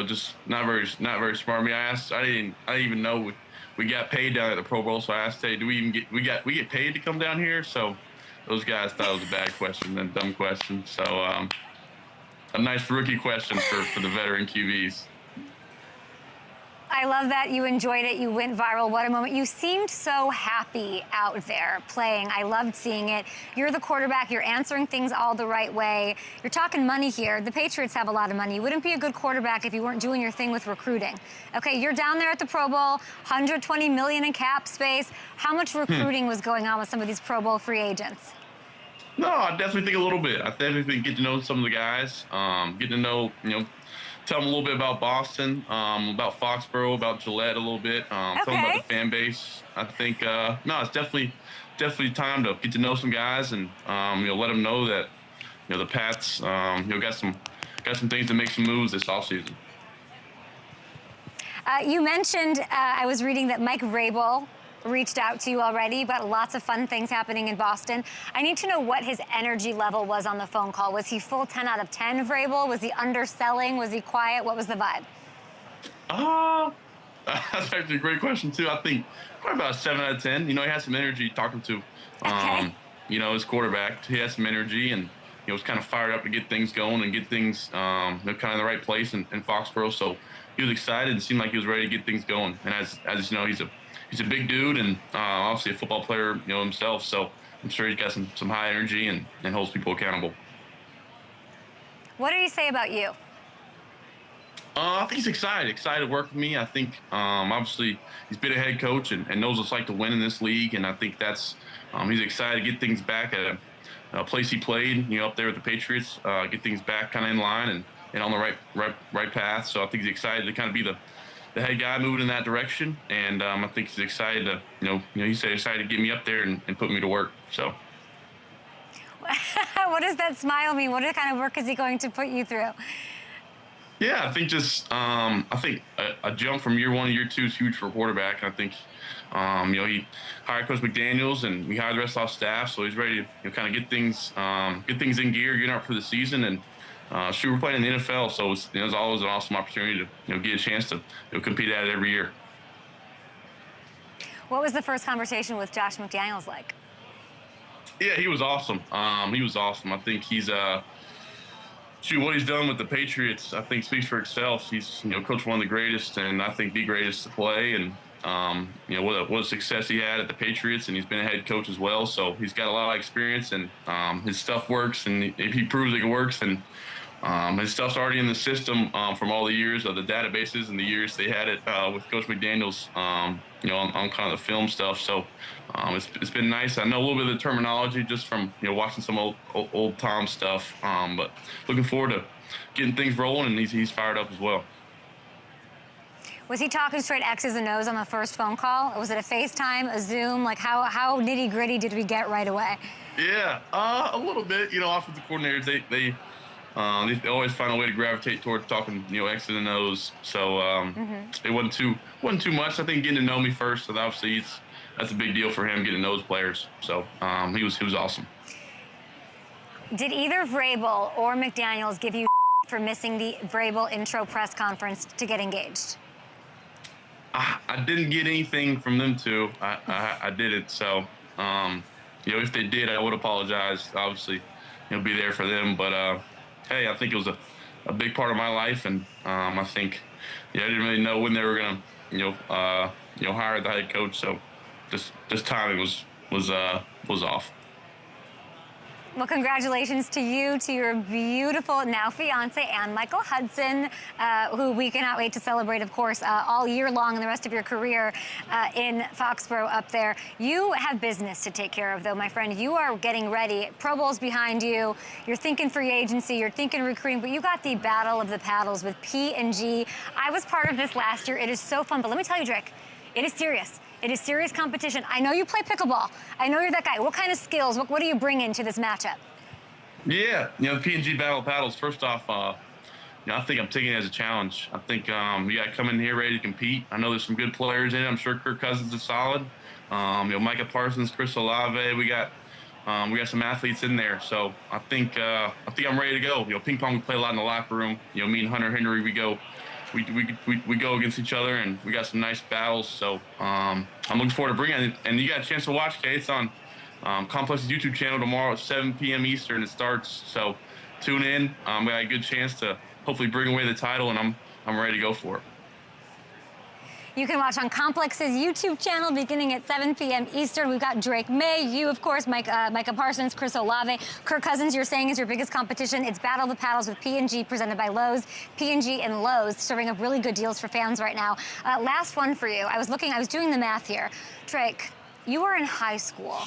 just not very smart of me. I didn't even know we got paid down at the Pro Bowl, so I asked, hey, do we even get paid to come down here? So those guys thought it was a bad question and dumb question. So a nice rookie question for the veteran QBs. I love that you enjoyed it. You went viral. What a moment. You seemed so happy out there playing. I loved seeing it. You're the quarterback. You're answering things all the right way. You're talking money here. The Patriots have a lot of money. You wouldn't be a good quarterback if you weren't doing your thing with recruiting. Okay, you're down there at the Pro Bowl, $120 million in cap space. How much recruiting was going on with some of these Pro Bowl free agents? No, I definitely think a little bit. I definitely think get to know some of the guys, get to know, tell them a little bit about Boston, about Foxborough, about Gillette a little bit, tell them about the fan base. I think, it's definitely time to get to know some guys and, let them know that, the Pats, got some things to make some moves this offseason. You mentioned, I was reading that Mike Vrabel reached out to you already. You've got lots of fun things happening in Boston. I need to know what his energy level was on the phone call. Was he full 10 out of 10 Vrabel? Was he underselling? Was he quiet? What was the vibe? That's actually a great question, too. I think probably about a 7 out of 10. He has some energy talking to, his quarterback. He has some energy and, was kind of fired up to get things going and get things, kind of in the right place in Foxborough. So he was excited and seemed like he was ready to get things going. And as you know, he's a big dude and obviously a football player, himself. So I'm sure he's got some high energy and holds people accountable. What did he say about you? I think he's excited to work with me. I think obviously he's been a head coach and knows what it's like to win in this league. And I think that's he's excited to get things back at a place he played, up there with the Patriots, get things back kind of in line and on the right path. So I think he's excited to kind of be the head guy moving in that direction, and I think he's excited to, he said excited to get me up there and put me to work. So, what does that smile mean? What kind of work is he going to put you through? Yeah, I think just I think a jump from year one to year two is huge for a quarterback. I think he hired Coach McDaniels, and we hired the rest of our staff, so he's ready to kind of get things in gear, get up for the season, and. We're playing in the NFL, so it's always an awesome opportunity to get a chance to compete at it every year. What was the first conversation with Josh McDaniels like? Yeah, he was awesome. I think he's what he's done with the Patriots, I think speaks for itself. He's coached one of the greatest, and I think the greatest to play, and what a success he had at the Patriots, and he's been a head coach as well. So he's got a lot of experience, and his stuff works, and if he proves it works, and his stuff's already in the system from all the years of the databases and the years they had it with Coach McDaniels, on kind of the film stuff. So it's been nice. I know a little bit of the terminology just from watching some old Tom stuff, but looking forward to getting things rolling, and he's fired up as well. Was he talking straight X's and O's on the first phone call? Was it a FaceTime, a Zoom? Like how nitty gritty did we get right away? Yeah, a little bit. Offensive coordinators, they always find a way to gravitate towards talking, X's and O's. So it wasn't too much. I think getting to know me first, and obviously that's a big deal for him, getting to know his players. So he was awesome. Did either Vrabel or McDaniels give you for missing the Vrabel intro press conference to get engaged? I didn't get anything from them two. I didn't. So, if they did, I would apologize. Obviously, be there for them. But hey, I think it was a big part of my life, and I think, I didn't really know when they were gonna, hire the head coach. So, just timing was off. Well, congratulations to you, to your beautiful now fiance, and Michael Hudson, who we cannot wait to celebrate, of course, all year long and the rest of your career in Foxborough up there. You have business to take care of, though, my friend. You are getting ready. Pro Bowl's behind you. You're thinking free agency. You're thinking recruiting, but you got the Battle of the Paddles with P&G. I was part of this last year. It is so fun, but let me tell you, Drake, it is serious. It is serious competition. I know you play pickleball. I know you're that guy. What kind of skills, what do you bring into this matchup? Yeah, P&G Battle of Paddles, first off, I think I'm taking it as a challenge. I think you got to come in here ready to compete. I know there's some good players in it. I'm sure Kirk Cousins is solid. Micah Parsons, Chris Olave, we got some athletes in there. So I think I'm ready to go. Ping pong, we play a lot in the locker room. Me and Hunter Henry, we go against each other, and we got some nice battles. So I'm looking forward to bringing it. And you got a chance to watch, Kay. It's on Complex's YouTube channel tomorrow at 7 p.m. Eastern. It starts. So tune in. We got a good chance to hopefully bring away the title, and I'm ready to go for it. You can watch on Complex's YouTube channel beginning at 7 p.m. Eastern. We've got Drake Maye, you, of course, Micah Parsons, Chris Olave. Kirk Cousins, you're saying, is your biggest competition. It's Battle of the Paddles with P&G, presented by Lowe's. P&G and Lowe's serving up really good deals for fans right now. Last one for you. I was doing the math here. Drake, you were in high school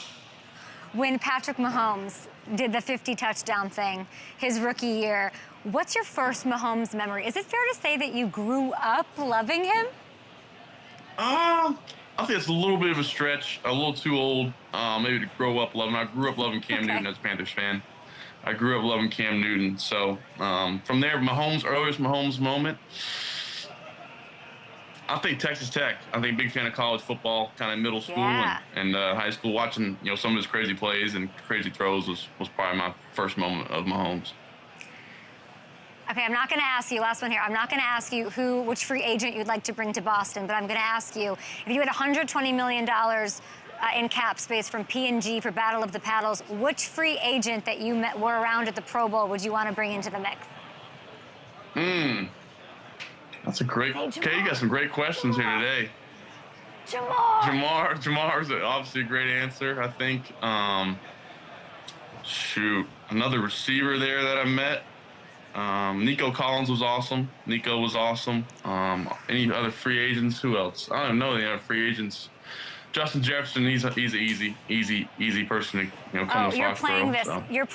when Patrick Mahomes did the 50-touchdown thing his rookie year. What's your first Mahomes memory? Is it fair to say that you grew up loving him? I think it's a little bit of a stretch, a little too old, maybe to grow up loving. I grew up loving Cam Newton as a Panthers fan. I grew up loving Cam Newton. So from there, earliest Mahomes moment, I think Texas Tech. I think big fan of college football, kind of middle school and high school. Watching some of his crazy plays and crazy throws was probably my first moment of Mahomes. Okay, I'm not going to ask you, last one here, I'm not going to ask you which free agent you'd like to bring to Boston, but I'm going to ask you, if you had $120 million in cap space from P&G for Battle of the Paddles, which free agent that you were around at the Pro Bowl would you want to bring into the mix? That's a great, okay, you got some great questions here today. Jamar. Jamar's obviously a great answer, I think. Another receiver there that I met. Nico Collins was awesome. Nico was awesome. Any other free agents? Who else? I don't know any other free agents. Justin Jefferson, he's an easy person to come to you're Foxborough. Playing this. So. You're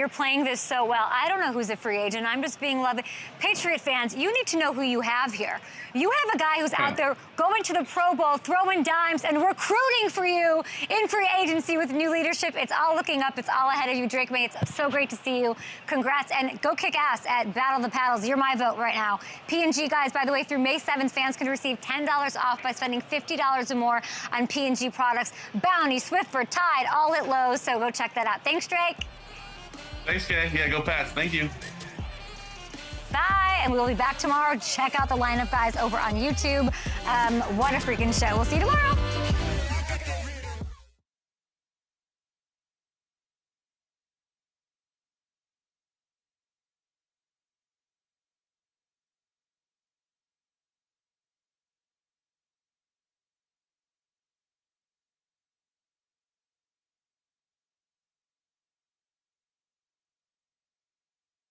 playing this so well. I don't know who's a free agent. I'm just being lovely. Patriot fans, you need to know who you have here. You have a guy who's out there going to the Pro Bowl, throwing dimes, and recruiting for you in free agency with new leadership. It's all looking up. It's all ahead of you, Drake Maye. It's so great to see you. Congrats, and go kick ass at Battle of the Paddles. You're my vote right now. P&G, guys, by the way, through May 7th, fans can receive $10 off by spending $50 or more on P&G products. Bounty, Swiffer, Tide, all at Lowe's, so go check that out. Thanks, Drake. Thanks, Kay. Yeah, go Pats. Thank you. Bye, and we'll be back tomorrow. Check out the lineup, guys, over on YouTube. What a freaking show. We'll see you tomorrow.